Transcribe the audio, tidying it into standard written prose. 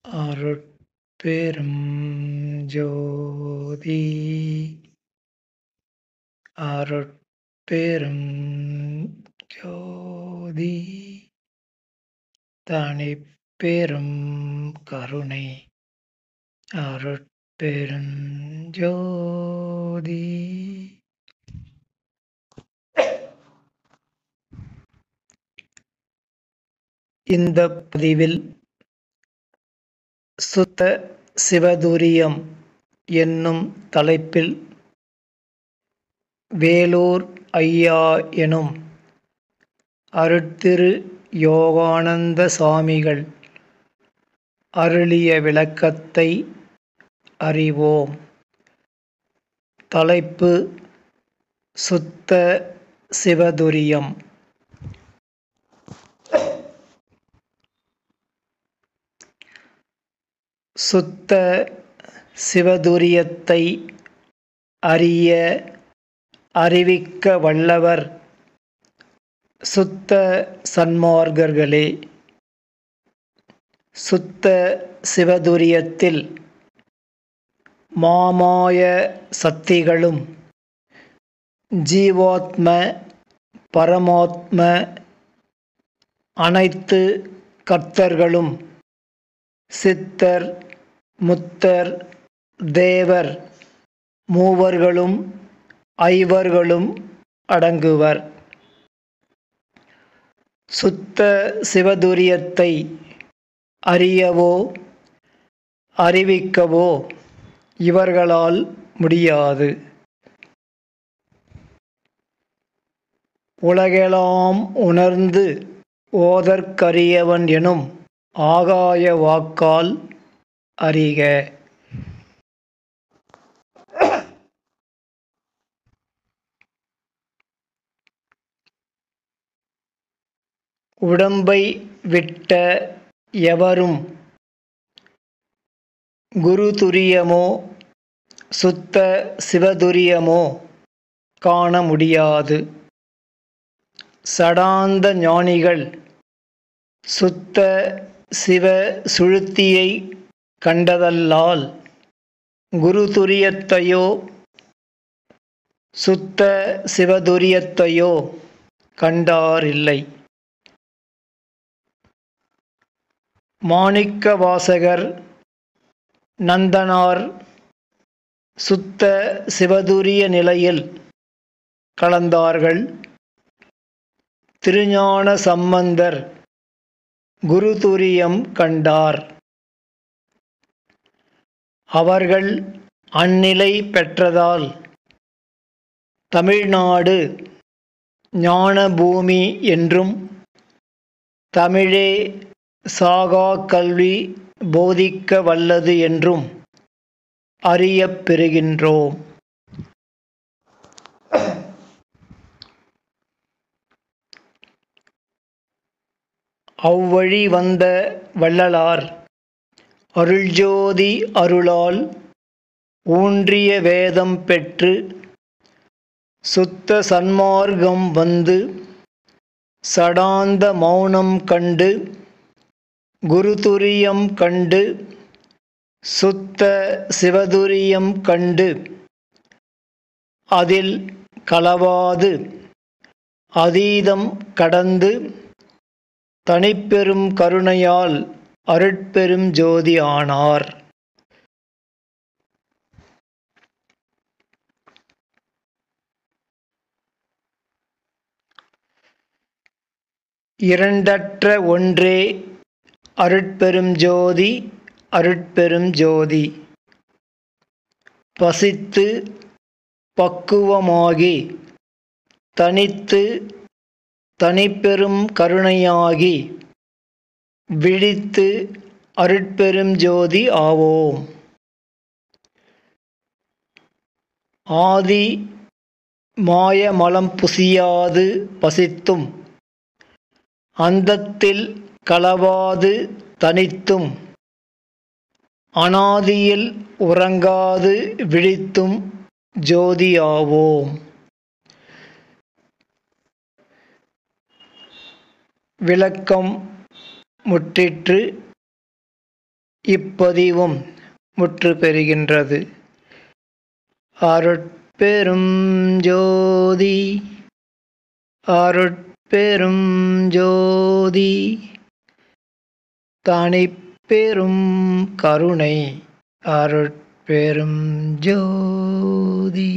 அருட்பெரும் ஜோதி அருட்பெரும் ஜோதி தனிப்பெரும் கருணை அருட்பெரும் ஜோதி. இந்த பதிவில் சுத்த சிவதுரியம் என்னும் தலைப்பில் வேலூர் ஐயா எனும் அருட்திரு யோகானந்த சாமிகள் அருளிய விளக்கத்தை அறிவோம். தலைப்பு சுத்த சிவதுரியம். சுத்த சிவதுரியத்தை அறிய அறிவிக்க வல்லவர் சுத்த சன்மார்க்கர்களே. சுத்த சிவதுரியத்தில் மாமாய சக்திகளும் ஜீவாத்ம பரமாத்ம அனைத்து கர்த்தர்களும் சித்தர் முத்தர் தேவர் மூவர்களும் ஐவர்களும் அடங்குவர். சுத்த சிவதுரியத்தை அறியவோ அறிவிக்கவோ இவர்களால் முடியாது. உலகெலாம் உணர்ந்து ஓதற்கரியவன் எனும் ஆகாய வாக்கால் அறிக. உடம்பை விட்ட எவரும் குருதுரியமோ சுத்த சிவதுரியமோ காண முடியாது. சடாந்த ஞானிகள் சுத்த சிவ சுழுத்தியை கண்டதல்லால் குருதுரியத்தையோ சுத்த சிவதுரியத்தையோ கண்டாரில்லை. மாணிக்க வாசகர் நந்தனார் சுத்த சிவதுரிய நிலையில் கலந்தார்கள். திருஞான சம்பந்தர் குருதுரியம் கண்டார். அவர்கள் அந்நிலை பெற்றதால் தமிழ்நாடு ஞான பூமி என்றும் தமிழே சாகா கல்வி போதிக்க வல்லது என்றும் அறியப் பெறுகின்றோம். அவ்வழி வந்த வள்ளலார் அருள்ஜோதி அருளால் ஊன்றிய வேதம் பெற்று சுத்த சன்மார்க்கம் வந்து சடாந்த மௌனம் கண்டு குருதுரியம் கண்டு சுத்த சிவதுரியம் கண்டு அதில் கலவாது அதீதம் கடந்து தனிப்பெரும் கருணையால் அருட்பெரும் ஜோதி ஆனார். இரண்டற்ற ஒன்றே அருட்பெரும் ஜோதி அருட்பெரும் ஜோதி. பசித்து பக்குவமாகி தனித்து தனிப்பெரும் கருணையாகி விழித்து அருட்பெரும் ஜோதி ஆவோம். ஆதி மாய மலம் புசியாது பசித்தும் அந்தத்தில் களவாது தனித்தும் அனாதியில் உறங்காது விழித்தும் ஜோதியாவோம். விளக்கம் முற்றிற்று. இப்பதிவும் முற்று பெறுகின்றது. அருட்பெரும் ஜோதி அருட்பெரும் ஜோதி தனிப்பெரும் கருணை அருட்பெரும் ஜோதி.